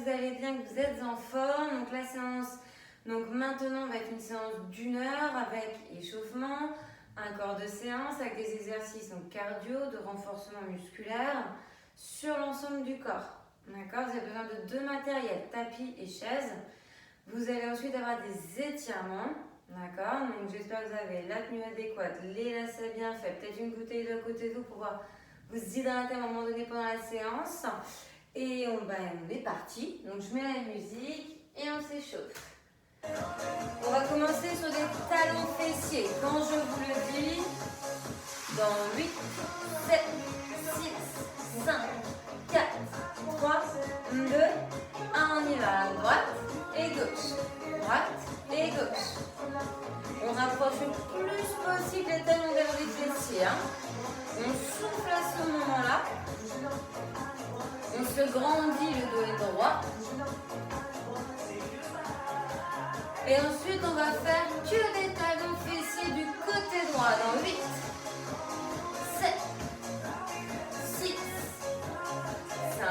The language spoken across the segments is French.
allez bien, que vous êtes en forme. Donc la séance, maintenant va être une séance d'1 heure avec échauffement, un corps de séance avec des exercices cardio, de renforcement musculaire sur l'ensemble du corps. D'accord? Vous avez besoin de 2 matériels, tapis et chaise. Vous allez ensuite avoir des étirements. D'accord? Donc j'espère que vous avez la tenue adéquate, les lacets bien faits, peut-être une bouteille de côté d'eau pour pouvoir vous hydrater à un moment donné pendant la séance. Et on est parti. Donc je mets la musique et on s'échauffe. On va commencer sur des talons fessiers. Quand je vous le dis, dans 8, 7, 6, 5, 4, 3, 2, 1, on y va. À droite et gauche. Droite et gauche. On rapproche le plus possible les talons vers les fessiers. On souffle à ce moment-là. On se grandit, le dos est droit. Et ensuite, on va faire que des talons fessiers du côté droit. Dans 8, 7, 6, 5,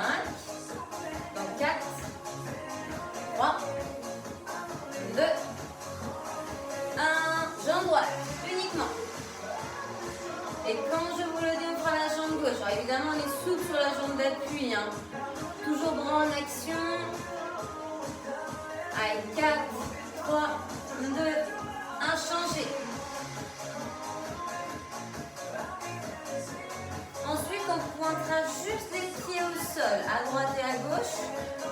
dans 4, 3, 2, 1. Jambe droite, uniquement. Et quand je vous le dis, on fera la jambe gauche. Alors évidemment, on est souple sur la jambe d'appui. Toujours bras en action. Allez, 4, 3, 2, 1, changez. Ensuite, on pointera juste les pieds au sol, à droite et à gauche,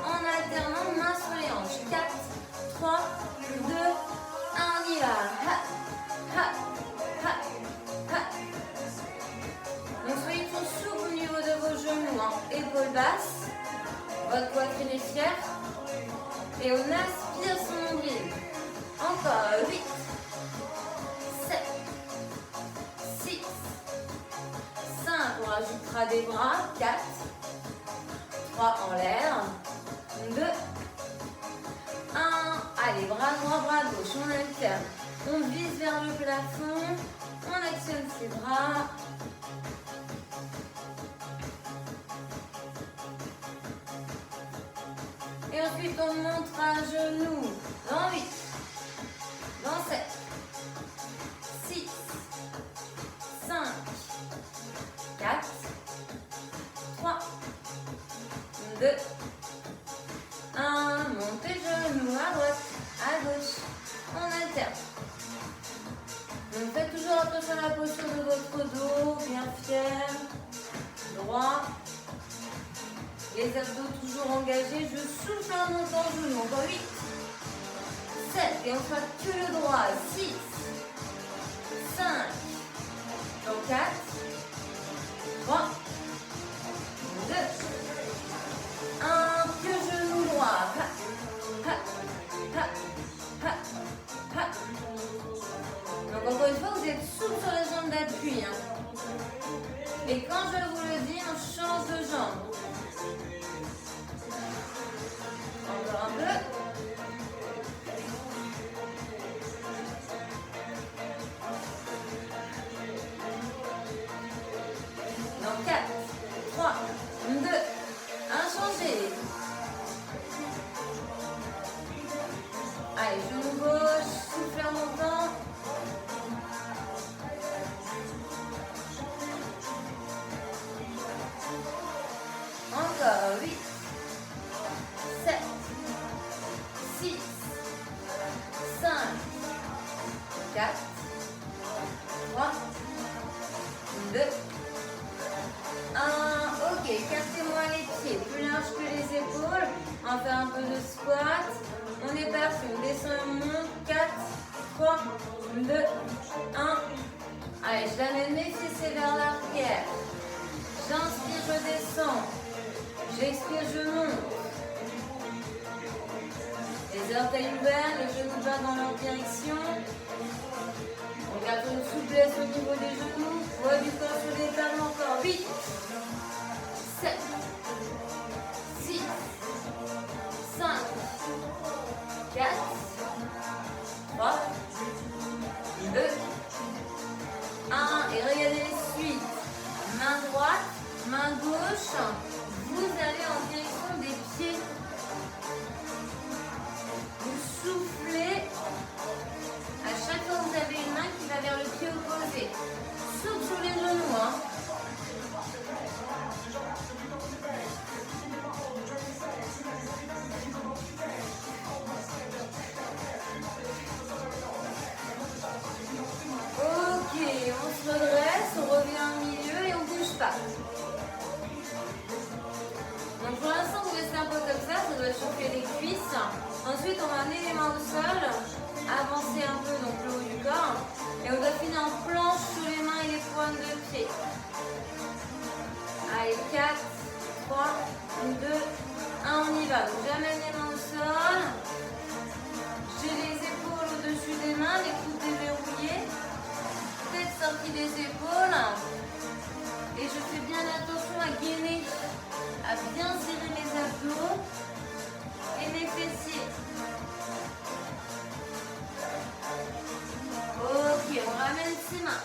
en alternant main sur les hanches. 4, 3, 2, 1, on y va. Ha, ha, ha, ha. Donc soyez toujours souple au niveau de vos genoux, épaules basses, votre poitrine est fière. Et on aspire son nombril. Encore 8, 7, 6, 5. On rajoutera des bras. 4, 3 en l'air. 2, 1. Allez, bras droit, bras gauche. On alterne. On vise vers le plafond. On actionne ses bras. Et ensuite, on monte à genoux. Dans 8, dans 7, 6, 5, 4, 3, 2, 1. Montez genoux à droite, à gauche. On alterne. Donc faites toujours attention à la posture de votre dos, bien fier, droit. Les abdos toujours engagés. Je souffle en montant genou. Encore 8, 7. Et on fera que le droit. 6, 5. Donc 4, 3, 2, 1. Que genou droit. Ha, ha, ha, ha, ha. Donc encore une fois, vous êtes souple sur les jambes d'appui. Et quand je vous le dis, on change de jambe. Encore un peu. Dans 4, 3, 2, 1, changez. Allez, genou gauche, souffle en montant. Encore 8, 7, 6, 5, 4, 3, 2, 1. Ok, cassez-moi les pieds, plus large que les épaules. On va faire un peu de squat. On est parti, on descend et on monte. 4, 3, 2, 1. Allez, je l'amène mes fessiers vers l'arrière. J'inspire, je descends. J'expire, je monte. Les orteils ouverts, les genoux bas dans leur direction. On garde une souplesse au niveau des genoux. Poids du corps sur les talons. Encore 8, 7, 6, 5, 4, 3, 2, 1. Et regardez les suites. Main droite, main gauche. Vous allez en direction des pieds. Souple sur les genoux. Hein. Ok, on se redresse, on revient au milieu et on ne bouge pas. Donc pour l'instant, vous restez un peu comme ça doit chauffer les cuisses. Ensuite, on va amener les mains au sol, avancer un peu donc le haut du corps. Et on va finir en planche sous les mains et les pointes de pied. Allez, 4, 3, 2, 1, on y va. Donc j'amène les mains au sol. J'ai les épaules au-dessus des mains, les coudes déverrouillés. Tête sortie des épaules. Et je fais bien attention à gainer, à bien serrer mes abdos et mes fessiers. Ok, on ramène ses mains.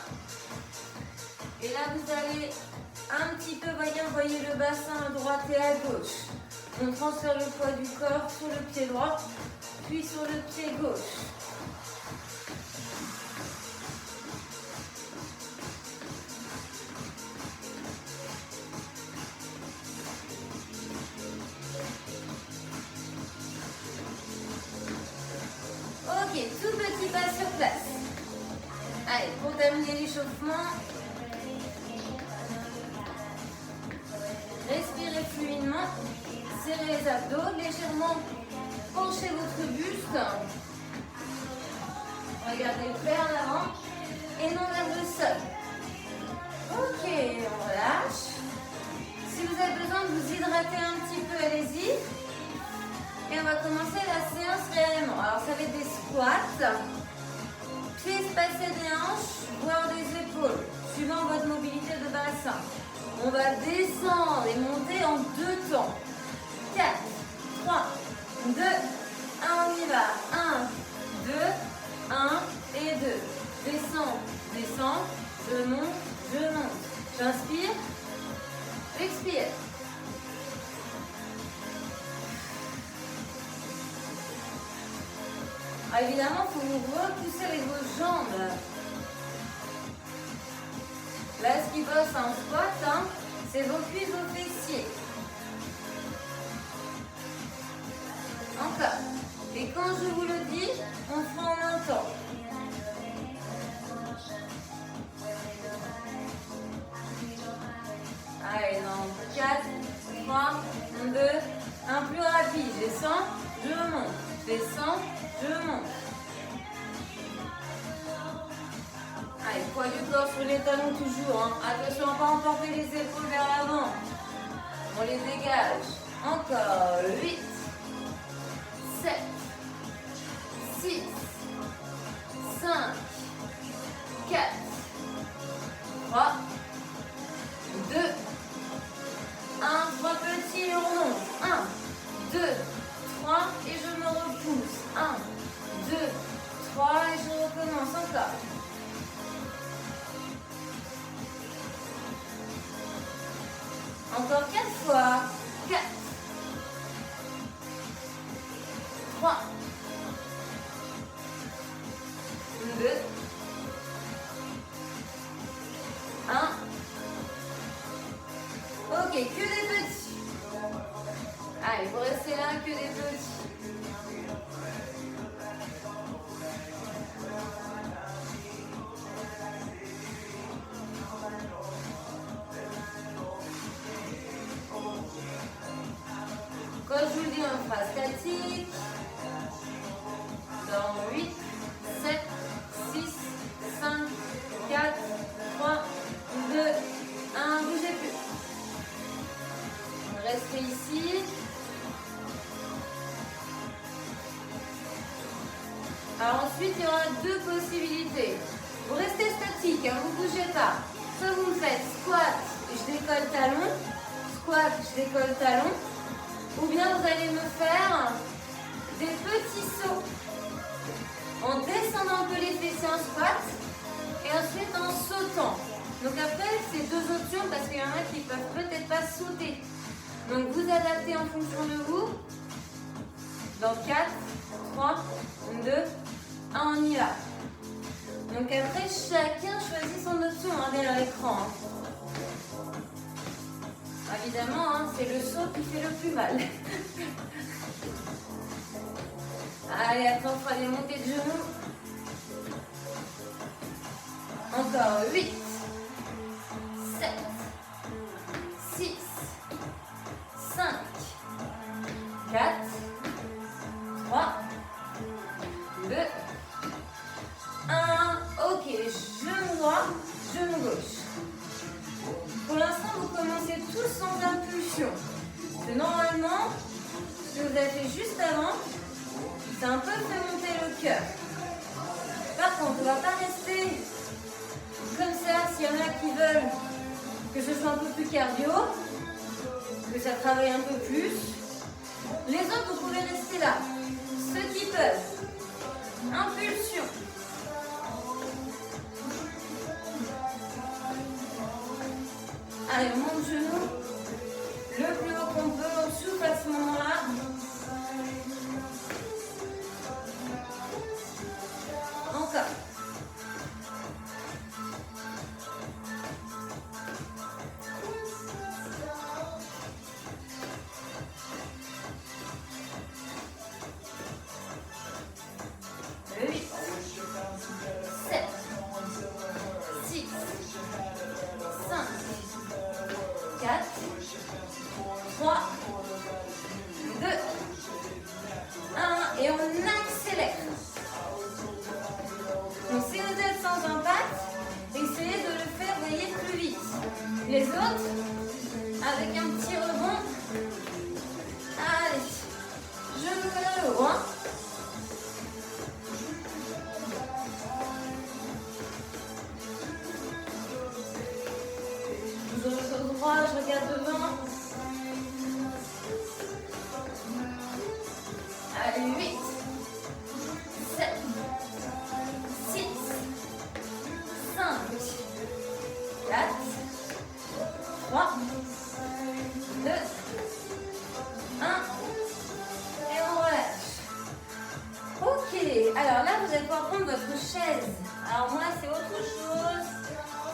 Et là, vous allez un petit peu, voyez le bassin à droite et à gauche. On transfère le poids du corps sur le pied droit, puis sur le pied gauche. Ok, tout petit pas sur place. Allez, pour terminer l'échauffement, respirez fluidement, serrez les abdos, légèrement penchez votre buste. Regardez vers l'avant et non vers le sol. Ok, on relâche. Si vous avez besoin de vous hydrater un petit peu, allez-y. Et on va commencer la séance réellement. Alors ça va être des squats, pieds espacés des hanches, voire des épaules, suivant votre mobilité de bassin. On va descendre et monter en 2 temps. 4, 3, 2, 1, on y va. 1, 2, 1 et 2. Descends, descends, je monte. J'inspire, expire. Ah, évidemment, il faut vous repousser avec vos jambes. Là, ce qui bosse en squat, hein, c'est vos cuisses, vos fessiers. Encore. Et quand je vous le dis, on fera en un temps. Allez, dans 4, 3, 2, 1, plus rapide. Je descends, je monte. Je descends, je monte. Allez, poids du corps sur les talons toujours. Hein. Attention à ne pas emporter les épaules vers l'avant. On les dégage. Encore. 8, 7, 6, 5, 4, 3, 2, 1. 3 petits et on remonte. 1, 2, 3 et je me repousse. 1, 2, 3 et je recommence encore. Encore 4 fois. 4, 3, 2, 1. Ok, que des petits. Allez, vous restez là, que des petits. Quand je vous le dis, on fera statique. Dans 8, 7, 6, 5, 4, 3, 2, 1. Bougez plus. Restez ici. Alors ensuite, il y aura 2 possibilités. Vous restez statique, hein, vous ne bougez pas. Soit vous me faites squat, je décolle talon. Squat, je décolle talon. Ou bien vous allez me faire des petits sauts en descendant un peu les fessiers en squat et ensuite en sautant. Donc après, c'est 2 options parce qu'il y en a qui ne peuvent peut-être pas sauter. Donc vous adaptez en fonction de vous. Dans 4, 3, 2, 1, on y va. Donc Donc après, chacun choisit son option derrière l'écran. Évidemment, c'est le saut qui fait le plus mal. Allez, après on fera des montées de genoux. Encore 8, 7, 6, 5, 4, 3, 2, 1. Ok, genou droit, genou gauche. Pour l'instant, vous commencez tous sans impulsion. Parce que normalement, ce que vous avez fait juste avant, c'est un peu fait monter le cœur. Par contre, on ne va pas rester comme ça. S'il y en a qui veulent que ce soit un peu plus cardio, que ça travaille un peu plus, les autres, vous pouvez rester là. Ceux qui peuvent. Impulsion. Allez, on monte genou. Le plus haut qu'on peut, on souffle à ce moment-là. Encore. Le 8, 7, 6, 5, 4, 3, 2, 1 et on accélère. Donc si vous êtes sans impact, essayez de le faire, vous voyez, plus vite. Les autres, avec un petit rebond. Allez, genou vers le haut. Toujours le dos droit, je regarde devant. Allez, 8, 7, 6, 5, 4, 3, 2, 1. Et on relâche. Ok, alors là, vous allez pouvoir prendre votre chaise. Alors moi, c'est autre chose.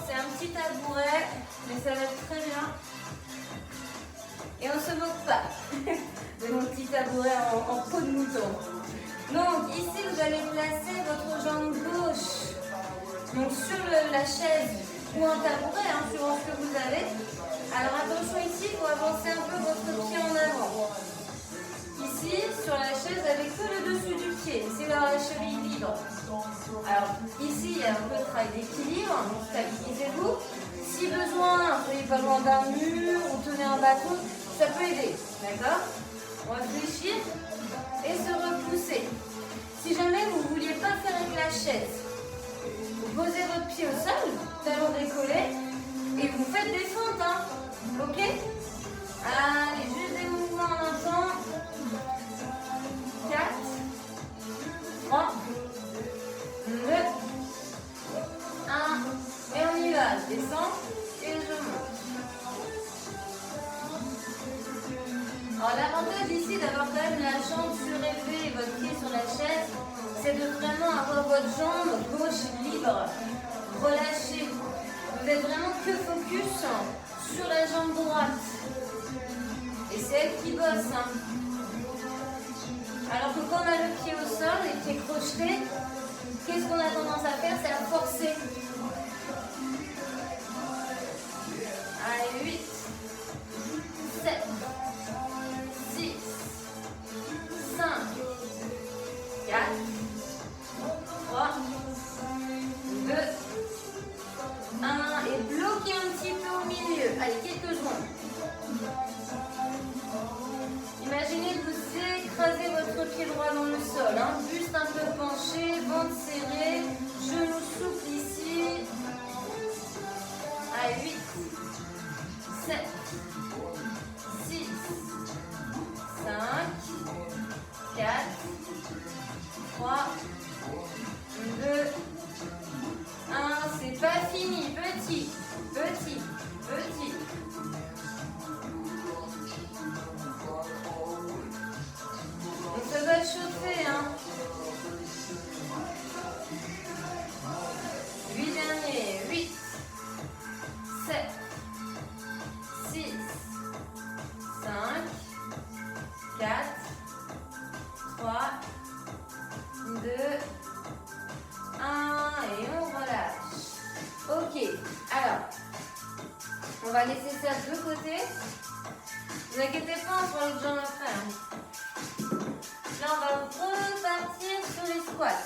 C'est un petit tabouret, mais ça va être très bien. Et on ne se moque pas de mon petit tabouret en peau de mouton. Donc ici, vous allez placer votre jambe gauche donc sur la chaise ou un tabouret, suivant ce que vous avez. Alors attention ici, il faut avancer un peu votre pied en avant. Ici, sur la chaise, avec que le dessus du pied. Essayez d'avoir la cheville libre. Alors ici, il y a un peu de travail d'équilibre, donc stabilisez-vous. Si besoin, soyez pas loin d'un mur ou tenez un bâton, ça peut aider. D'accord? On va fléchir et se repousser. Si jamais vous ne vouliez pas faire avec la chaise, vous posez votre pied au sol, talon décollé, et vous faites des fentes. Ok? Allez, juste des mouvements en un temps. 4, 3, 2, 1. Et on y va. Je descends et je monte. Alors l'avantage ici d'avoir quand même la jambe surélevée et votre pied sur la chaise, c'est de vraiment avoir votre jambe gauche libre, relâchée. Vous êtes vraiment que focus sur la jambe droite. Et c'est elle qui bosse. Alors que quand on a le pied au sol, les pieds crochetés, qu'est-ce qu'on a tendance à faire? C'est à forcer. Allez, 8, 7, 6, 5, 4, 3, 2, 1. Et bloquez un petit peu au milieu. Allez, quelques secondes. Imaginez que vous écrasez votre pied droit dans le sol. Buste un peu penché, ventre serré, genou souple ici. Allez, 8, 7, 6, 5, 4, 3, 2, 1. C'est pas fini. Petit, petit, petit. Donc ça va chauffer. commencer. Ne vous inquiétez pas, on fera l'autre jambe après. Hein. Là, on va repartir sur les squats.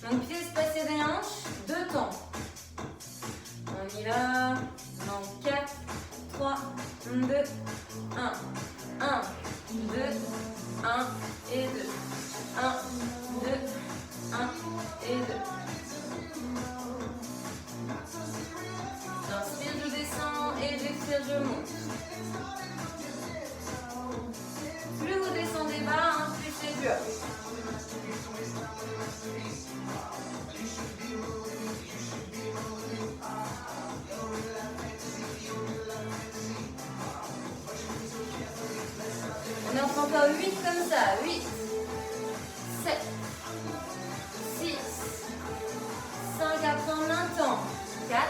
Donc, pieds espacés des hanches, 2 temps. On y va. Dans 4, 3, 2, 1. 1, 2, 1 et 2. 1, 2, 1 et 2. J'inspire, je descends et j'expire, je monte. Plus vous descendez bas, hein, plus c'est dur. On en prend pas 8 comme ça. 8, 7, 6, 5 à prendre un temps. 4,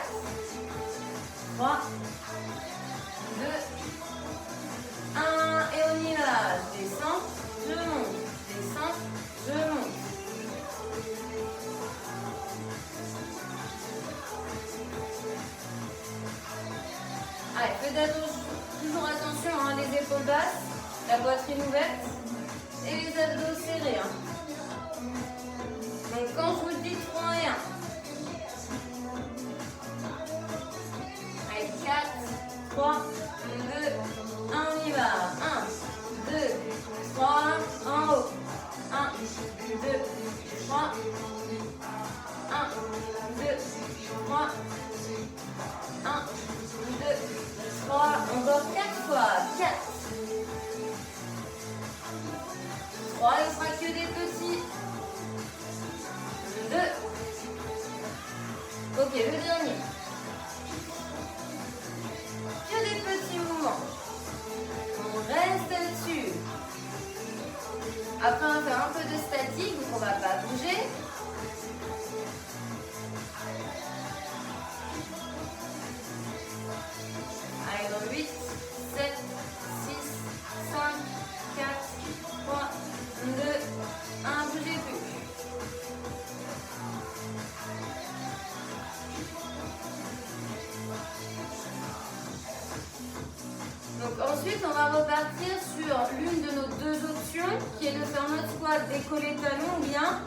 3, 2, 1 et on y va. Je descends, je monte. Descends, je monte. Allez, faites toujours attention, hein, les épaules basses, la poitrine ouverte et les abdos serrés. Hein. Donc quand je vous dis 3 et 1. Allez, 4, 3, 2, 1, on y va. 1, 2, 3, en haut. 1, 2, 3. 1, 2, 3. 1, 2, 3. Encore 4 fois. 4. 3, il ne sera que des petits. 2. Ok, le dernier. Que des petits mouvements. On reste là-dessus. Après, on va faire un peu de statique, donc on ne va pas bouger. Allez, dans 8, 7, 6, 5, 4, 3, 2, 1, bougez plus. Donc ensuite, on va repartir sur l'une de nos 2 options, qui est de faire notre squat décollé talon ou bien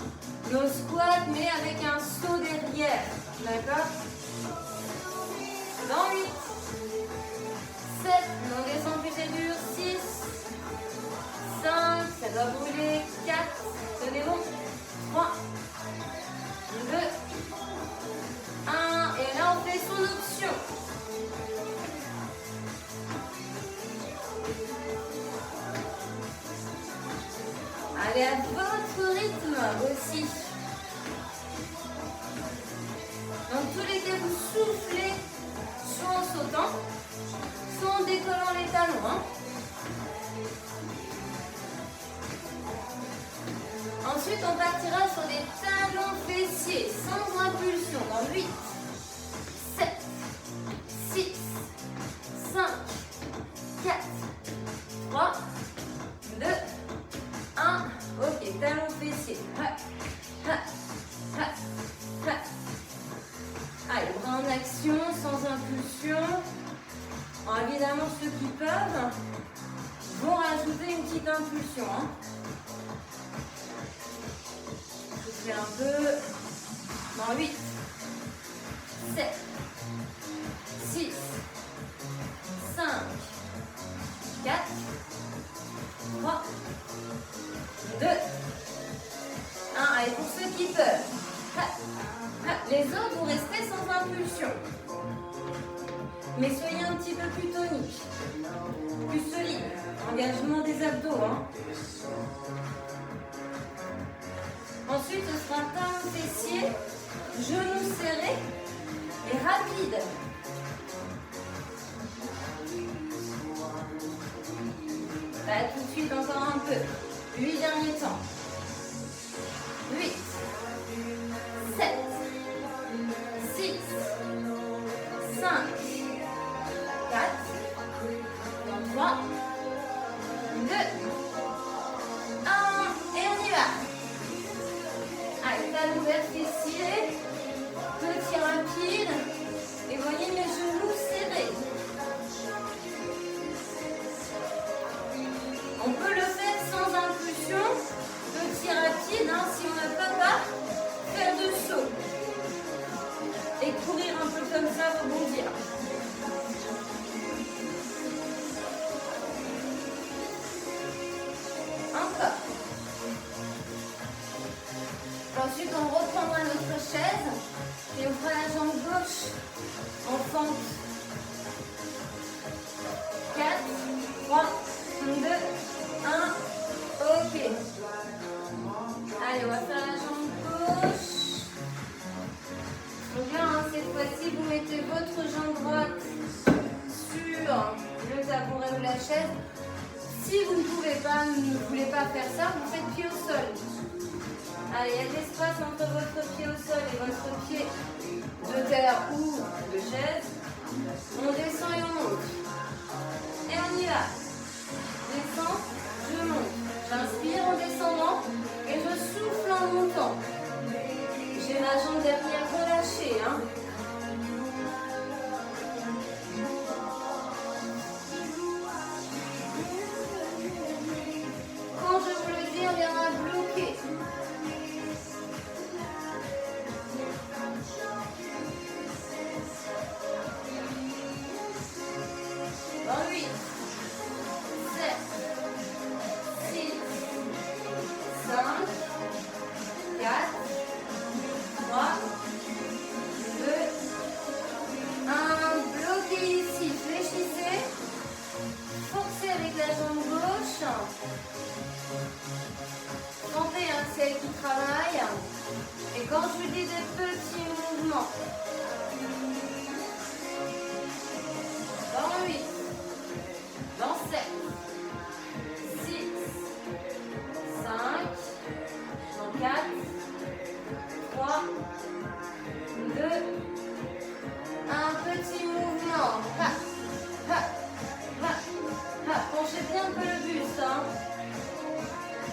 nos squats mais avec un saut derrière. D'accord? Dans 8, 7, on descend plus c'est dur, 6, 5, ça doit brûler, 4, tenez bon, 3, 2, 1, et là on fait son option. Allez à votre rythme aussi. Dans tous les cas, vous soufflez soit en sautant, soit en décollant les talons. Hein. Ensuite, on partira sur des talons fessiers sans impulsion. Dans 8, 7, 6, 5, 4, 3, 2, 1. Ok, talons fessiers. Allez, bras en action, sans impulsion. Alors, évidemment, ceux qui peuvent vont rajouter une petite impulsion. Hein. Je fais un peu. Dans 8, 7, 6, 5, 4, 3, 2, 1. Allez, pour ceux qui peuvent. Les autres, vous restez sans impulsion. Mais soyez un petit peu plus tonique, plus solide. Engagement des abdos. Hein. Ensuite, ce sera talon fessier, genoux serrés et rapide. Là, tout de suite, encore un peu. 8 derniers temps. 8, 7, 6, 5, 4, 3, 2, 1, et on y va. Allez, talon ouvert, fessier, petit rapide, et voilà. ensuite, on reprendra notre chaise et on fera la jambe gauche en fente. 4, 3, 2, 1. Ok. Allez, on va faire la jambe gauche. Donc là, hein, cette fois-ci, vous mettez votre jambe droite sur le tabouret ou la chaise. Si vous ne voulez pas faire ça, vous faites pied au sol. Allez, il y a de l'espace entre votre pied au sol et votre pied de terre ou de chaise. On descend et on monte. Et on y va. Descends, je monte. J'inspire en descendant et je souffle en montant. J'ai ma jambe derrière relâchée. Hein. Quand je vous le dis, on viendra bloquer. 8, 7, 6, 5, 4, 3, 2, 1. Bloquez ici, fléchissez. Forcez avec la jambe gauche. Sentez celle qui travaille. Et quand je vous dis des petits mouvements, dans 8, dans 7, 6, 5, dans 4, 3, 2, 1. Petit mouvement. Ha, ha, ha, ha. Penchez bien un peu le buste. Hein.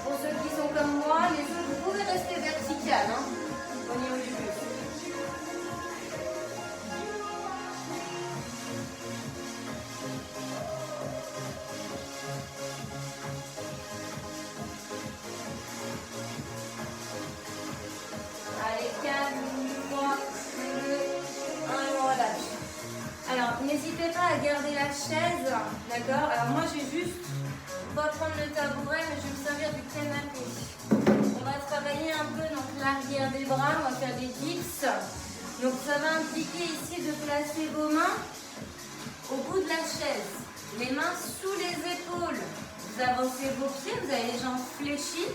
Pour ceux qui sont comme moi, les autres, vous pouvez rester vertical hein, au niveau du buste. Allez, 4, 3, 2, 1, et on relâche. Alors, n'hésitez pas à garder la chaise, d'accord? Alors moi, j'ai juste, on va prendre le tabouret, mais je vais me servir du canapé. On va travailler un peu donc l'arrière des bras, on va faire des dips. Donc ça va impliquer ici de placer vos mains au bout de la chaise. Les mains sous les épaules. Vous avancez vos pieds, vous avez les jambes fléchies.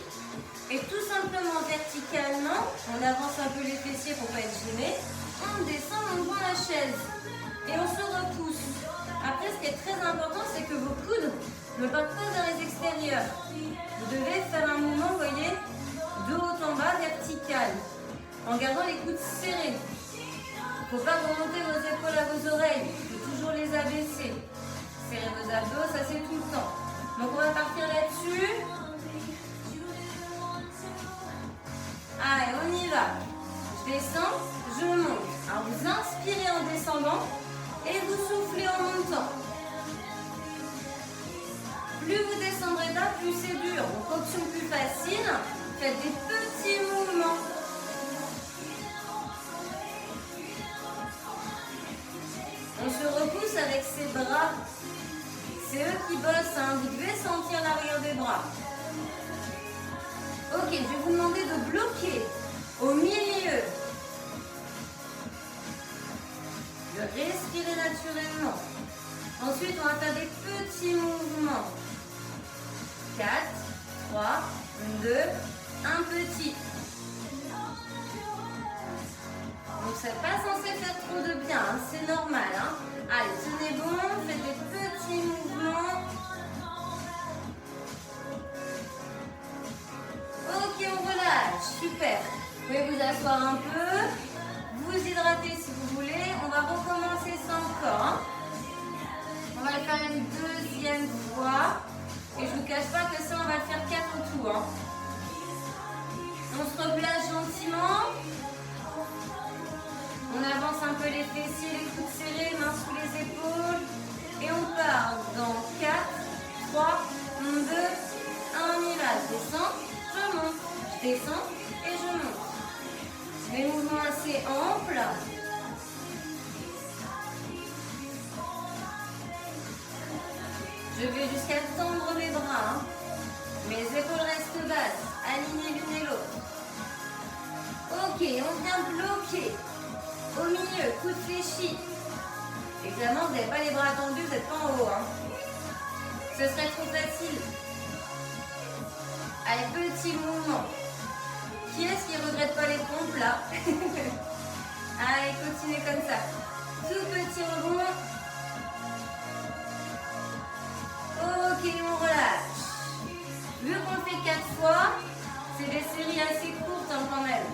Et tout simplement verticalement, on avance un peu les fessiers pour ne pas être gêné. On descend, on prend la chaise. Et on se repousse. Après, ce qui est très important, c'est que vos coudes ne partent pas vers les extérieurs. Vous devez faire un mouvement, vous voyez, de haut en bas, vertical, en gardant les coudes serrés. Il ne faut pas remonter vos épaules à vos oreilles. Il faut toujours les abaisser. Serrez vos abdos, ça c'est tout le temps. Donc on va partir là-dessus. Allez, on y va. Je descends, je monte. Alors vous inspirez en descendant et vous soufflez en montant. Plus vous descendrez là, plus c'est dur. Donc option plus facile, faites des petits mouvements. On se repousse avec ses bras. C'est eux qui bossent, hein. Vous devez sentir l'arrière des bras. Ok, je vais vous demander de bloquer au milieu. De respirer naturellement. Ensuite, on va faire des petits mouvements. 4, 3, 2, 1 petit. Donc, c'est pas censé faire trop de bien, hein. C'est normal. Hein. Allez, tenez bon, faites des petits mouvements. Ok, on relâche. Super. Vous pouvez vous asseoir un peu. Vous hydrater si vous voulez. On va recommencer ça encore. Hein. On va le faire une deuxième fois. Et je ne vous cache pas que ça, on va le faire 4 en tout. Hein. On se replace gentiment. On avance un peu les fessiers, les coudes serrés, mains sous les épaules. Et on part dans 4, 3, 2, 1, on y va. Je descends, je monte. Je descends et je monte. Des mouvements assez amples. Je vais jusqu'à tendre mes bras. Hein. Mes épaules restent basses, alignées l'une et l'autre. Ok, on vient bloquer. Au milieu, coup de fléchi. Et clairement, vous n'avez pas les bras tendus, vous n'êtes pas en haut. Hein. Ce serait trop facile. Allez, petit mouvement. Qui est-ce qui ne regrette pas les pompes là? Allez, continuez comme ça. Tout petit rebond. Ok, on relâche. Vu qu'on le fait 4 fois, c'est des séries assez courtes hein, quand même.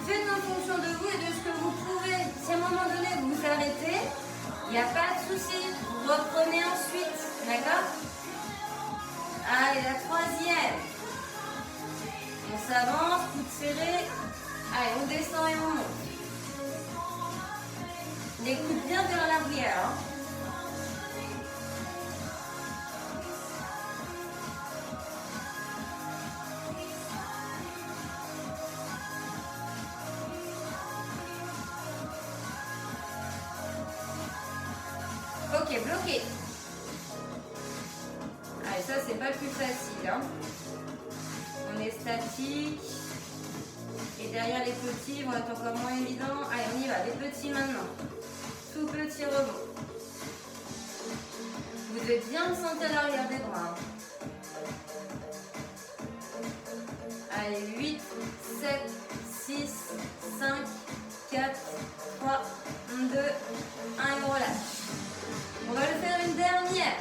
Faites en fonction de vous et de ce que vous pouvez. Si à un moment donné vous vous arrêtez, il n'y a pas de souci. Vous reprenez ensuite. D'accord? Allez, la troisième. On s'avance, coude serré. Allez, on descend et on monte. Les coudes bien vers l'arrière. Hein. Ok, bloqué. Allez, ça c'est pas le plus facile. Hein. On est statique. Et derrière les petits vont être encore moins évidents. Allez, on y va. Les petits maintenant. Tout petit rebond. Vous devez bien me sentir à l'arrière des bras. Allez, 8, 7, 6, 5, 4, 3, 2, 1 et on relâche. On va le faire une dernière.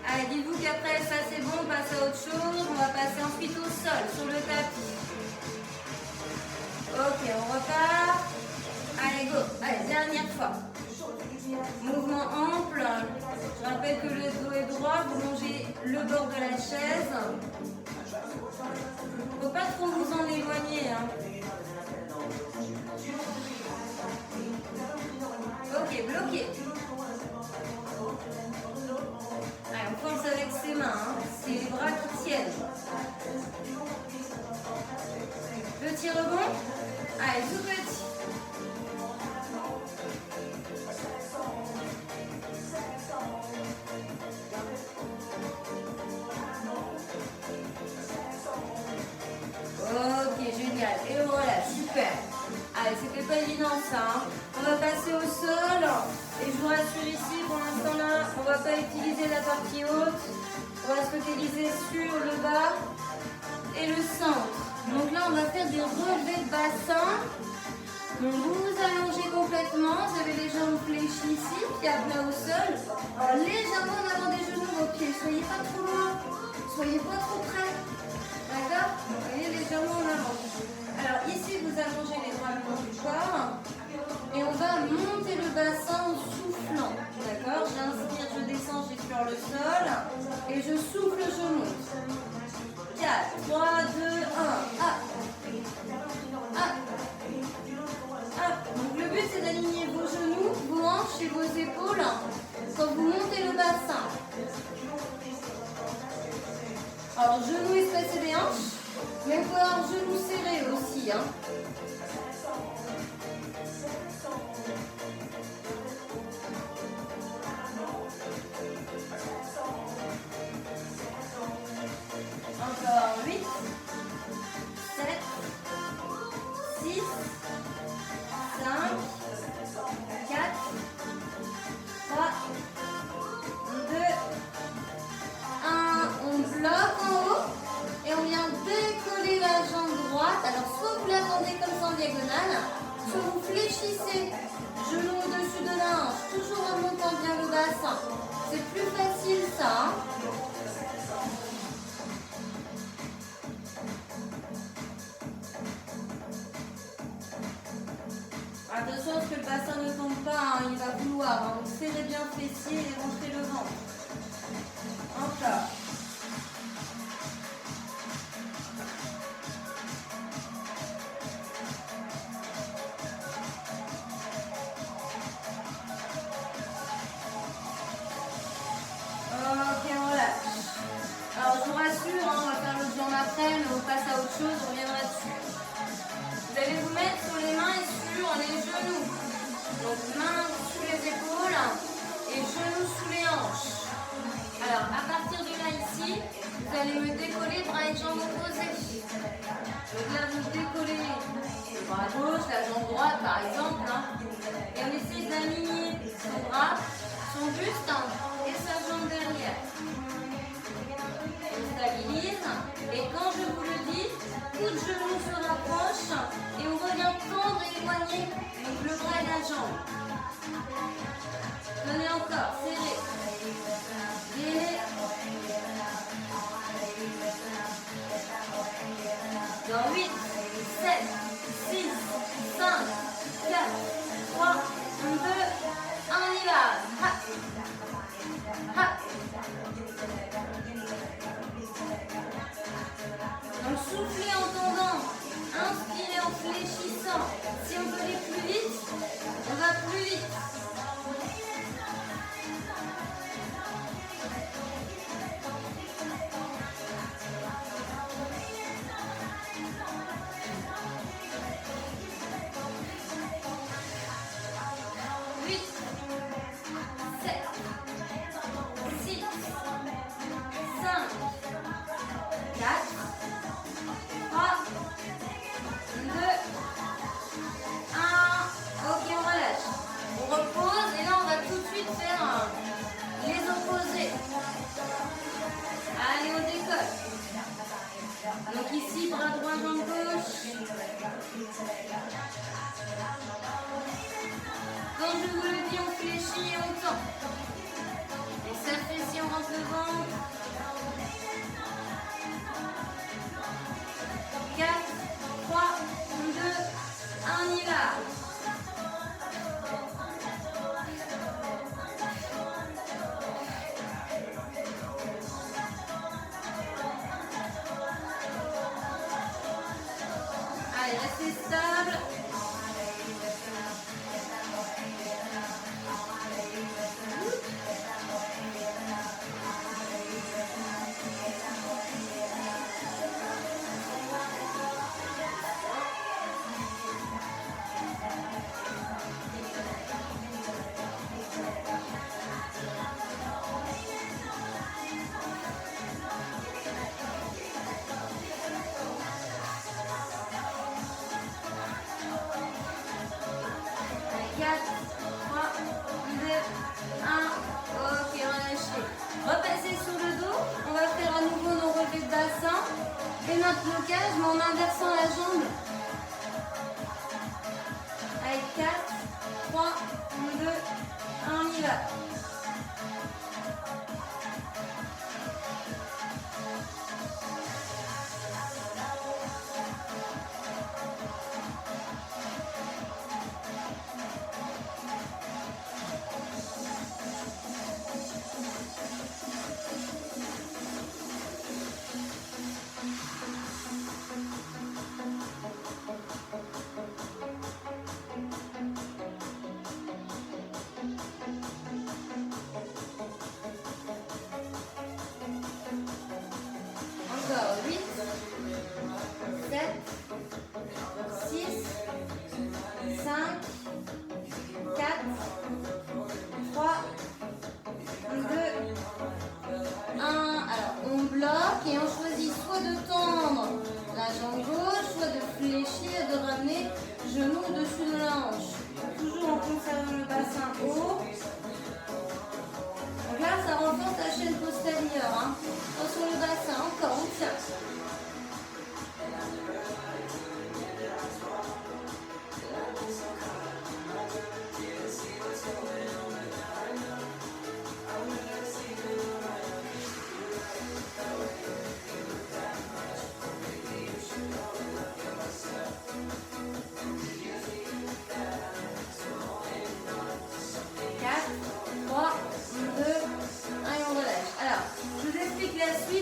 Allez, dites-vous qu'après ça c'est bon, on passe à autre chose. On va passer ensuite au sol, sur le tapis. Ok, on repart. Allez, go. Allez, dernière fois. Mouvement ample. Je rappelle que le dos est droit. Vous longez le bord de la chaise. Il ne faut pas trop vous en éloigner. Hein. Ok, bloqué. Allez, on force avec ses mains. Hein. C'est les bras qui tiennent. Petit rebond. Allez, tout petit. Ok, génial. Et voilà, super. Allez, c'était pas évident ça. Hein. On va passer au sol. Et je vous rassure ici, pour l'instant là, on va pas utiliser la partie haute. On va se focaliser sur le bas et le centre. Donc là, on va faire du relevé de bassin. Donc vous vous allongez complètement. Vous avez les jambes fléchies ici, pieds à plat au sol. Alors, légèrement en avant des genoux, vos pieds. Soyez pas trop loin. Soyez pas trop près. D'accord? Vous voyez légèrement en avant. Alors ici, vous allongez les bras le long du corps. Et on va monter le bassin en soufflant. D'accord? J'inspire, je descends, j'explore le sol. Et je souffle, je monte. 4, 3, 2, 1. Hop. Hop. Hop. Donc le but, c'est d'aligner vos genoux, vos hanches et vos épaules quand vous montez le bassin. Alors, genoux espacés des hanches, mais vous pouvez avoir genoux serrés aussi. Hein. Encore 8, 7, 6, 5, 4, 3, 2, 1. On bloque en haut et on vient décoller la jambe droite. Alors soit vous l'attendez comme ça en diagonale, soit vous fléchissez genou au-dessus de la hanche, toujours en montant bien le bassin. C'est plus facile ça. Hein. Attention à ce que le bassin ne tombe pas, hein, il va vouloir. Hein. Donc serrez bien le fessier et rentrez le ventre. Encore. Ok, on relâche. Alors je vous rassure, hein, on va faire l'autre jambe après, mais on passe à autre chose, on reviendra dessus. Vous allez vous mettre sur les mains et sur les genoux. Donc mains sous les épaules et genoux sous les hanches. Alors à partir de là ici, aller me décoller bras et jambes opposés. Donc là, vous décollez le bras gauche, la jambe droite par exemple. Hein. Et on essaie d'aligner son bras, son buste hein, et sa jambe derrière. On stabilise. Et quand je vous le dis, coup de genou se rapproche et on revient tendre et éloigner donc le bras et la jambe. Tenez encore, serrez. Serrez. Dans 8, 7, 6, 5, 4, 3, 2, 1, on y va. Ha. Ha. Donc soufflez en tendant, inspirez en fléchissant. Si on peut aller plus vite, on va plus vite. Donc ici, bras droit, jambe gauche. Quand je vous le dis, on fléchit et on tend. Et ça fait si on rentre le ventre. 4, 3, 2, 1, on y va. Allez, restez stable. Et notre blocage, mais en inversant la jambe. Allez, 4, 3, 2, 1, on y va. Encore 8, 7, 6, 5, 4, 3, 2, 1. Alors on bloque et on choisit soit de tendre la jambe gauche, soit de fléchir, de ramener genou au-dessus de la hanche. Toujours en conservant le bassin haut. Donc là, ça renforce la chaîne postérieure. Hein. Sur le bassin, encore, on tient.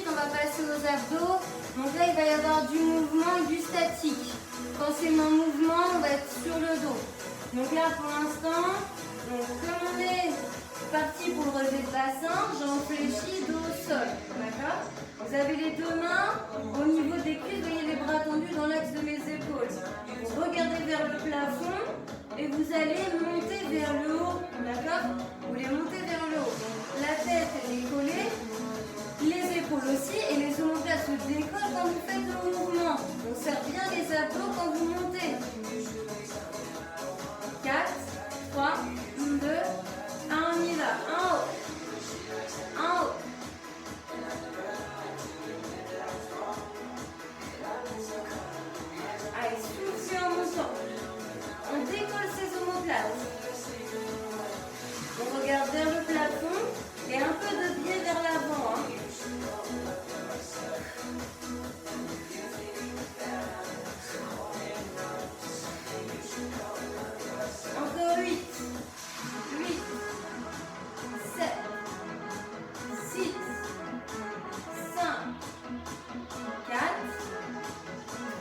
On va passer aux abdos. Donc là, il va y avoir du mouvement et du statique. Quand c'est mon mouvement, on va être sur le dos. Donc là, pour l'instant, comme on est parti pour le relevé de bassin, j'en fléchis dos au sol. D'accord? Vous avez les deux mains au niveau des cuisses, vous voyez les bras tendus dans l'axe de mes épaules. Vous regardez vers le plafond et vous allez monter vers le haut. D'accord? Vous voulez monter vers le haut. Donc la tête est collée. Les épaules aussi et les omoplates les abdos quand vous montez. 4, 3, 2, 1, on y va. En haut. En haut. Allez, soufflez en montant. On décolle ses omoplates. On regarde vers le plafond et un peu de biais vers l'avant. Hein. Encore 8, 8, 7, 6, 5, 4,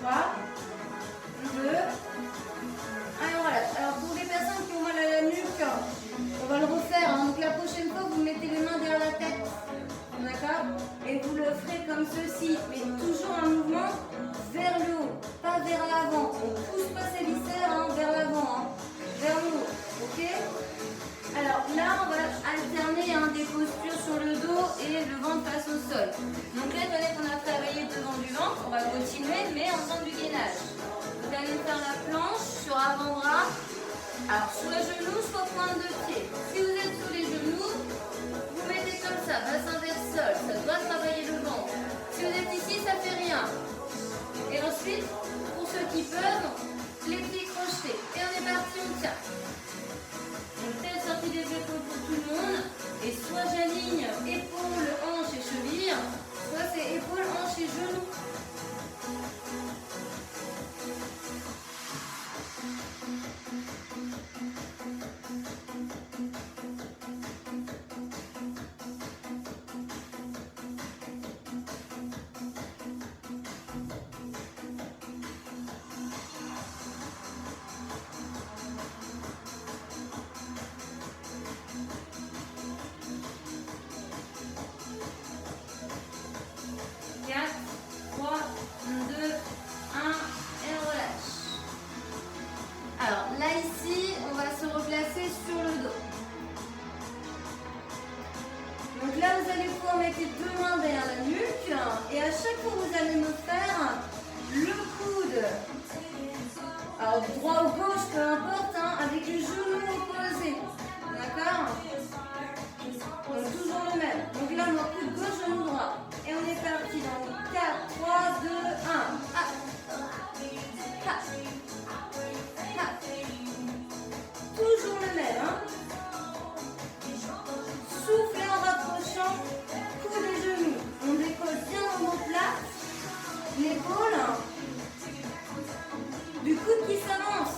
3, 2, 1 et on relâche. Alors pour les personnes qui ont mal à la nuque, on va le refaire. Hein. Donc la prochaine fois, vous mettez les mains derrière la tête. D'accord? Et vous le ferez comme ceci. Mais toujours un mouvement vers le haut, pas vers l'avant. On ne pousse pas ses viscères hein, vers l'avant, hein, vers le haut. Ok? Alors là, on va alterner hein, des postures sur le dos et le ventre face au sol. Donc là, étant donné qu'on a travaillé devant du ventre, on va continuer, mais en faisant du gainage. Vous allez faire la planche sur avant-bras. Alors, soit genoux, soit pointe de pied. Si vous êtes sur les genoux, vous mettez comme ça, bassin vers sol. Ça doit travailler le ventre. Si vous êtes ici, ça fait rien. Et ensuite, pour ceux qui peuvent, les pieds crochetés. Et on est parti, on tient. Donc, telle sortie des épaules pour tout le monde. Et soit j'aligne épaules, hanches et chevilles, soit c'est épaules, hanches et genoux. Alors droit ou gauche, peu importe, hein, avec les genoux opposés. D'accord? Donc toujours le même. Donc là, mon coup de gauche, genou droit. Et on est parti dans 4, 3, 2, 1. Ah. Ah. Ah. Toujours le même. Hein. Soufflez en rapprochant. Coup des genoux. On décolle bien l'omoplate. L'épaule. Du coude qui s'avance.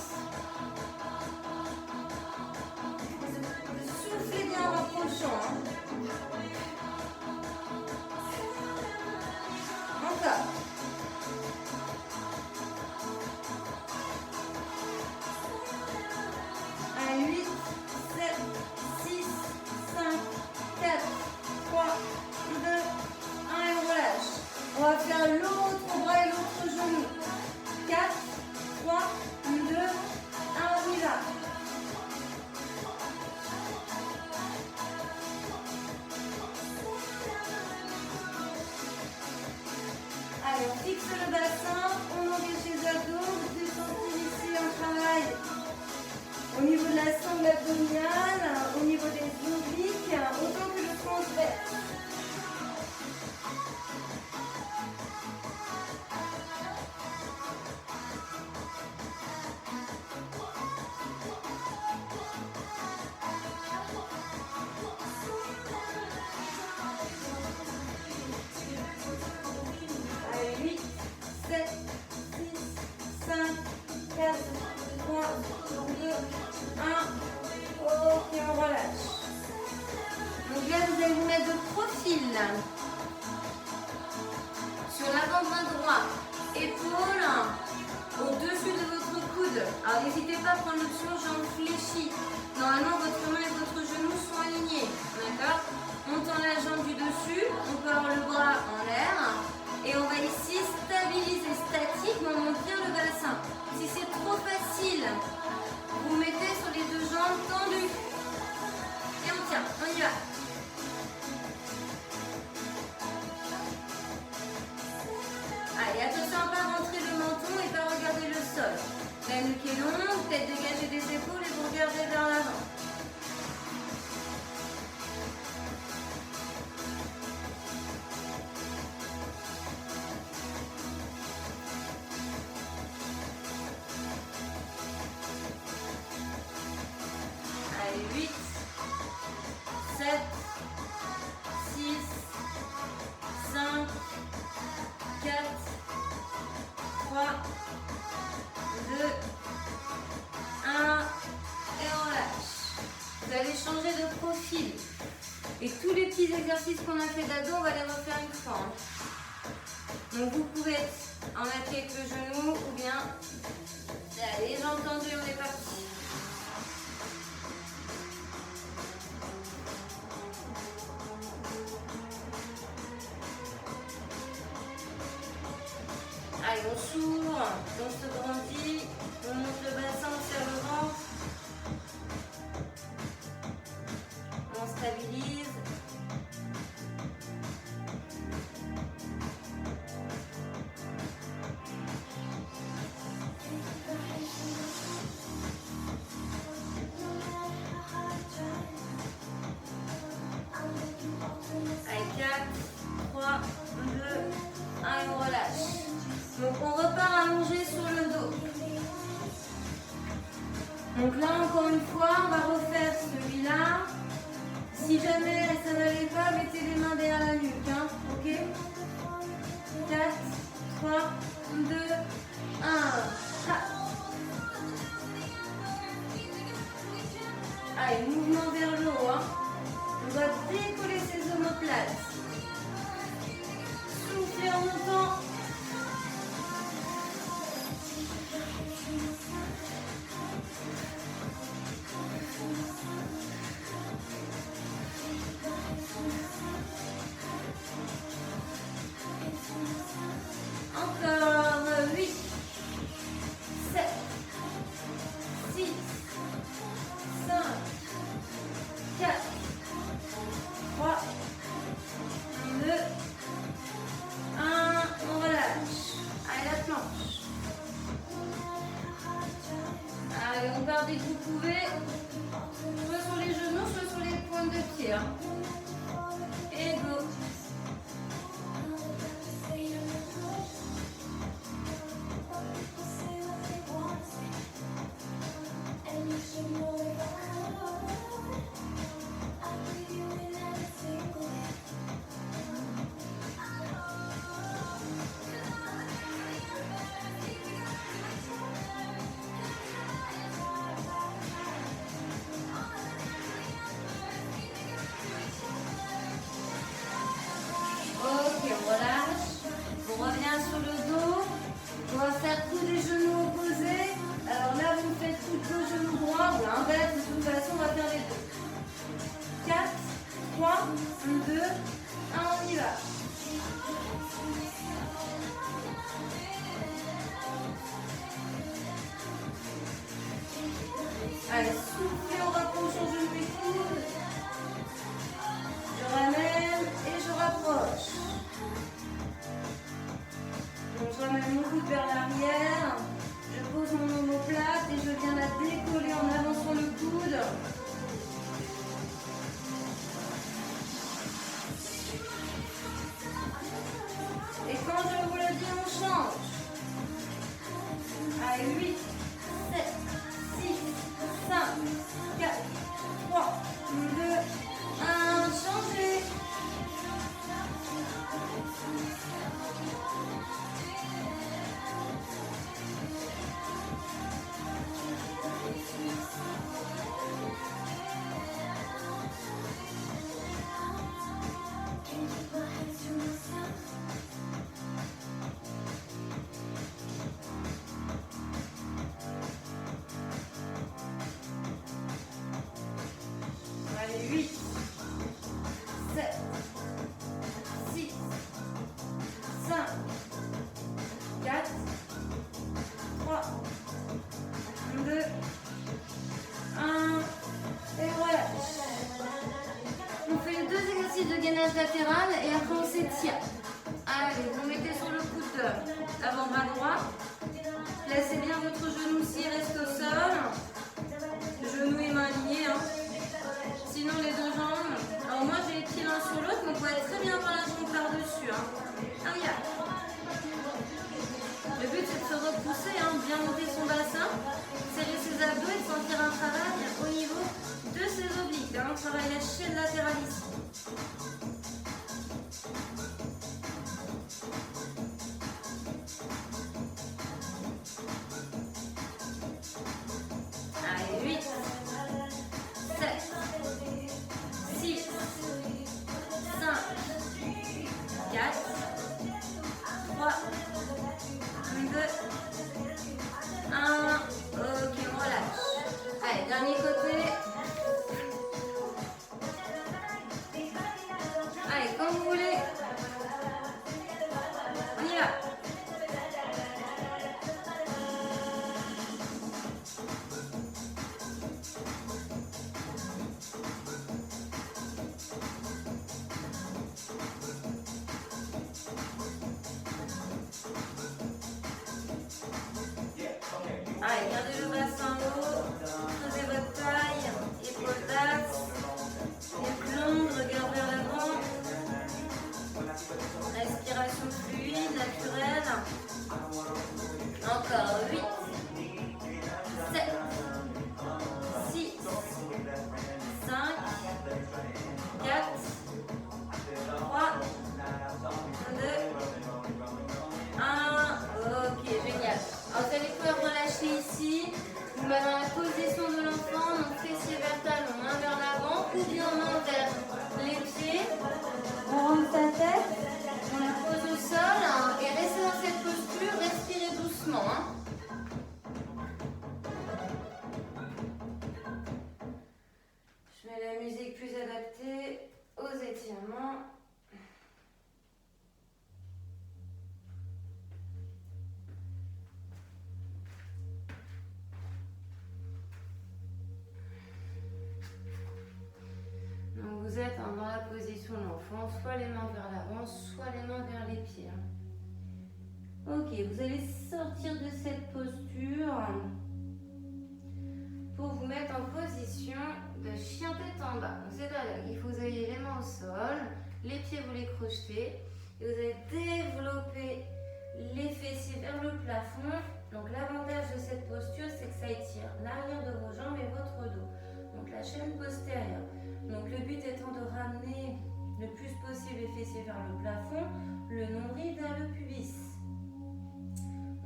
changer de profil. Et tous les petits exercices qu'on a fait d'ado, on va les refaire une fois. Donc vous pouvez en mettre avec le genou ou bien... Allez, j'ai entendu, on est parti. Allez, on s'ouvre, on se grandit, on monte le bassin, on serre le ventre. On stabilise. Allez, 4, 3, 2, 1 et on relâche. Donc on repart allongé sur le dos. Donc là encore une fois, on va refaire celui-là. Si jamais ça n'allait pas, mettez les mains derrière la nuque. Hein, ok? 4, 3, 2, 1. Allez, mouvement vers le haut. Hein. On va décoller ses omoplates. Soufflez en montant. Encore 8, 7, 6, 5, 4, 3, 2, 1, on relâche. Allez, la planche. Allez, on part dès que vous pouvez, soit sur les genoux, soit sur les pointes de pied. Hein. Et go. Ok, on relâche. On revient sur le dos. On va faire tous les genoux opposés. Alors là, vous faites tous vos genoux droits ou l'inverse. De toute façon, on va faire les deux. 4, 3, 2, 1, on y va. Allez, soufflez, on rapproche en genou et coude. Je ramène et je rapproche. Donc je ramène mon coude vers l'arrière. Je pose mon omoplate et je viens la décoller en avançant le coude. Et quand je vous le dis, on change. Allez, 8, 7, 6, 5, 4, 3, 2, 1, changez. Allez, 8, 7, 6, 5, 4, 3, 2, 1, et relâche. On fait les deux exercices de gainage latéral et après on s'étire. Allez, vous mettez sur le coude l'avant-bras droit. Placez bien votre genou s'il reste au sol. Genou et mains liés. Hein. Sinon les deux jambes. Alors moi j'ai les pieds l'un sur l'autre, donc on va très bien avoir la jambe par-dessus. Hein. Ah, regarde. Le but c'est de se repousser, hein, bien monter son bassin, serrer ses abdos et de sentir un travail au niveau de ses obliques. Hein. On travaille la chaîne latérale ici. Allez, 8, 7, Allez, gardez le bassin haut, creusez votre taille, épaules d'axe, les longues, regard vers l'avant. Respiration fluide, naturelle. Encore 8, 7, 6, 5, 4, 3, 2, 1. Ok, génial. Alors vous allez pouvoir relâcher ici. Vous mettez dans la position de l'enfant, donc fessier vers talon, main vers l'avant, ou bien main vers les pieds. On rentre sa tête, on la pose au sol et restez dans cette posture, respirez doucement. Je mets la musique plus adaptée aux étirements. Donc vous êtes dans la position de l'enfant, soit les mains vers l'avant, soit les mains vers les pieds. Ok, vous allez sortir de cette posture pour vous mettre en position de chien tête en bas. C'est-à-dire qu'il faut que vous ayez les mains au sol, les pieds vous les crochetez, et vous allez développer les fessiers vers le plafond. Donc l'avantage de cette posture, c'est que ça étire l'arrière de vos jambes et votre dos. Donc la chaîne postérieure. Donc le but étant de ramener le plus possible les fessiers vers le plafond, le nombril vers le pubis.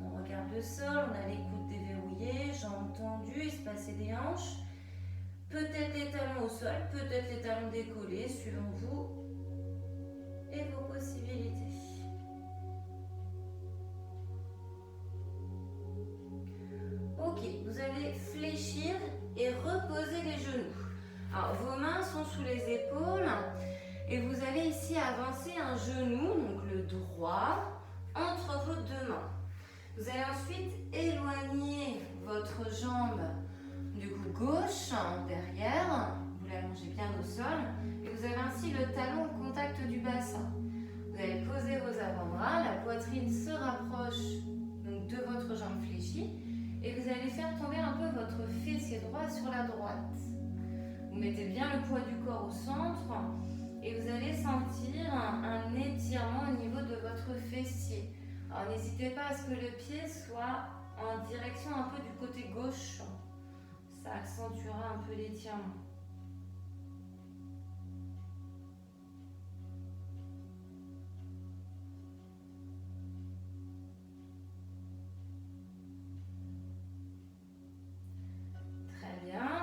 On regarde le sol, on a les coudes déverrouillés, jambes tendues, espacées des hanches. Peut-être les talons au sol, peut-être les talons décollés, suivant vous et vos possibilités. Ok, vous allez fléchir et reposer les genoux. Alors, vos mains sont sous les épaules et vous allez ici avancer un genou, donc le droit, entre vos deux mains. Vous allez ensuite éloigner votre jambe du coup gauche derrière, vous l'allongez bien au sol et vous avez ainsi le talon au contact du bassin. Vous allez poser vos avant-bras, la poitrine se rapproche donc de votre jambe fléchie et vous allez faire tomber un peu votre fessier droit sur la droite. Vous mettez bien le poids du corps au centre et vous allez sentir un étirement au niveau de votre fessier. Alors n'hésitez pas à ce que le pied soit en direction un peu du côté gauche. Ça accentuera un peu l'étirement.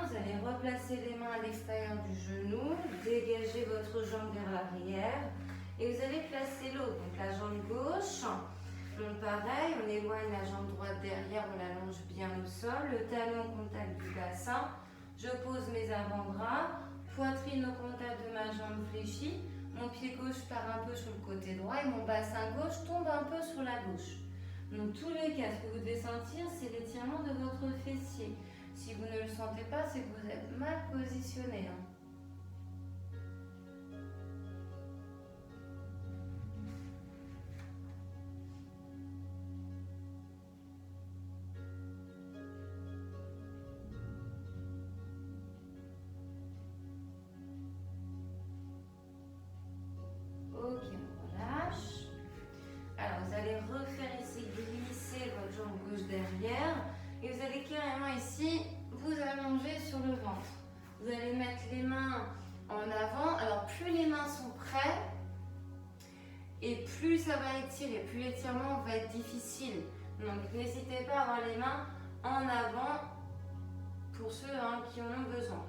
Vous allez replacer les mains à l'extérieur du genou, dégager votre jambe vers l'arrière et vous allez placer l'autre, donc la jambe gauche. Donc pareil, on éloigne la jambe droite derrière, on l'allonge bien au sol, le talon au contact du bassin. Je pose mes avant-bras, poitrine au contact de ma jambe fléchie, mon pied gauche part un peu sur le côté droit et mon bassin gauche tombe un peu sur la gauche. Donc tous les cas, ce que vous devez sentir, c'est l'étirement de votre fessier. Si vous ne le sentez pas, c'est que vous êtes mal positionné. Ok, on relâche. Alors, vous allez refaire ici glisser votre jambe gauche derrière. Et vous allez carrément ici vous allonger sur le ventre. Vous allez mettre les mains en avant. Alors plus les mains sont prêtes et plus ça va étirer, plus l'étirement va être difficile. Donc n'hésitez pas à avoir les mains en avant pour ceux qui en ont besoin.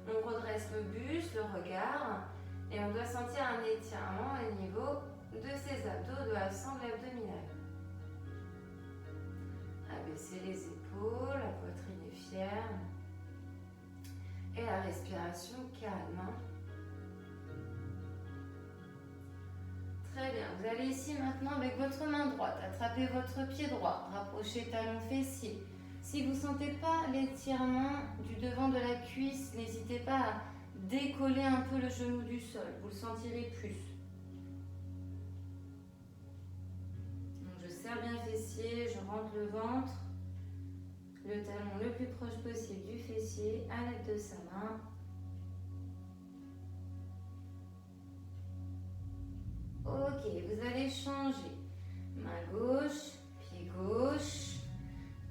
On redresse le buste, le regard et on doit sentir un étirement au niveau de ses abdos, de la sangle abdominale. Abaissez les épaules, la poitrine est fière. Et la respiration calme. Très bien, vous allez ici maintenant avec votre main droite, attrapez votre pied droit, rapprochez talon fessier. Si vous ne sentez pas l'étirement du devant de la cuisse, n'hésitez pas à décoller un peu le genou du sol, vous le sentirez plus. Donc je serre bien le fessier, je rentre le ventre. le talon le plus proche possible du fessier à l'aide de sa main. Ok, vous allez changer. Main gauche, pied gauche,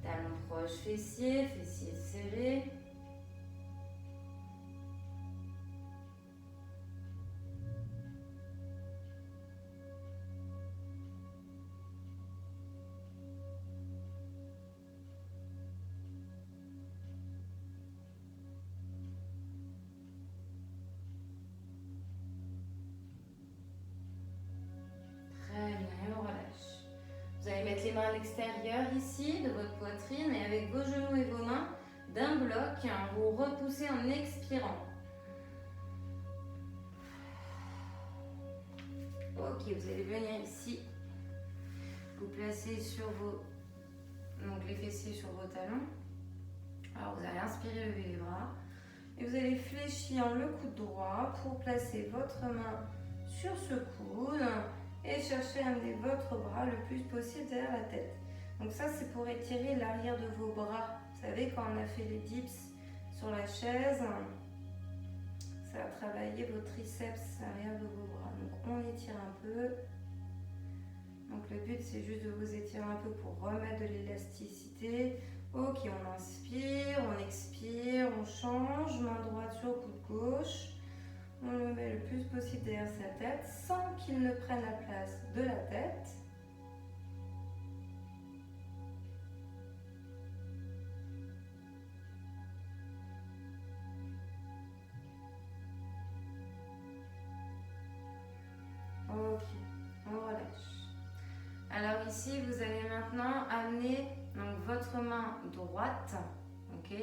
talon proche fessier, fessier serré. Très bien, et on relâche. Vous allez mettre les mains à l'extérieur ici de votre poitrine et avec vos genoux et vos mains d'un bloc, vous repoussez en expirant. Ok, vous allez venir ici, vous placez sur vos, donc les fessiers sur vos talons. Alors vous allez inspirer, lever les bras et vous allez fléchir le coude droit pour placer votre main sur ce coude et chercher à amener votre bras le plus possible derrière la tête. Donc ça c'est pour étirer l'arrière de vos bras. Vous savez quand on a fait les dips sur la chaise, ça va travailler vos triceps arrière de vos bras. Donc on étire un peu. Donc le but c'est juste de vous étirer un peu pour remettre de l'élasticité. Ok, on inspire, on expire, on change, main droite sur coude gauche. On le met le plus possible derrière sa tête sans qu'il ne prenne la place de la tête. Ok, on relâche. Alors ici, vous allez maintenant amener donc, votre main droite, ok,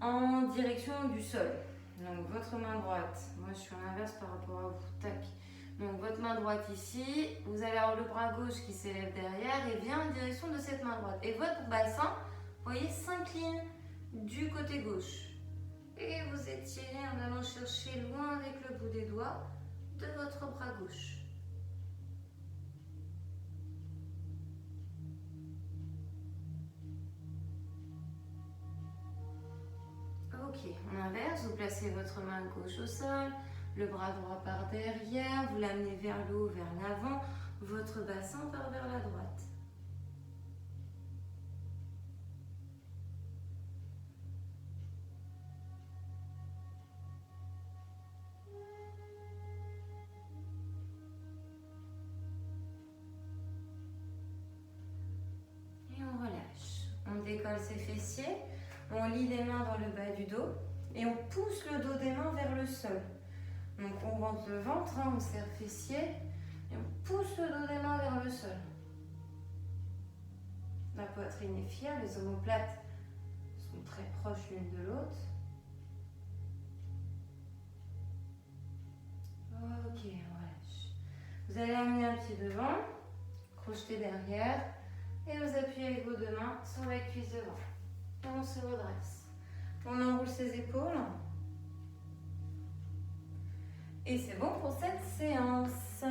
en direction du sol. Donc votre main droite, moi je suis en inverse par rapport à vous, tac. Donc votre main droite ici, vous allez avoir le bras gauche qui s'élève derrière et vient en direction de cette main droite. Et votre bassin, vous voyez, s'incline du côté gauche. Et vous étirez en allant chercher loin avec le bout des doigts de votre bras gauche. Ok, on inverse, vous placez votre main gauche au sol, le bras droit par derrière, vous l'amenez vers le haut, vers l'avant, votre bassin part vers la droite. Et on relâche. On décolle ses fessiers, on lie les mains dans le bas du dos et on pousse le dos des mains vers le sol. Donc on rentre le ventre, on serre fessier et on pousse le dos des mains vers le sol. La poitrine est fière, les omoplates sont très proches l'une de l'autre. Ok, on relâche. Vous allez amener un pied devant, crocheter derrière et vous appuyez avec vos deux mains sur la cuisse devant. Et on se redresse. On enroule ses épaules. Et c'est bon pour cette séance.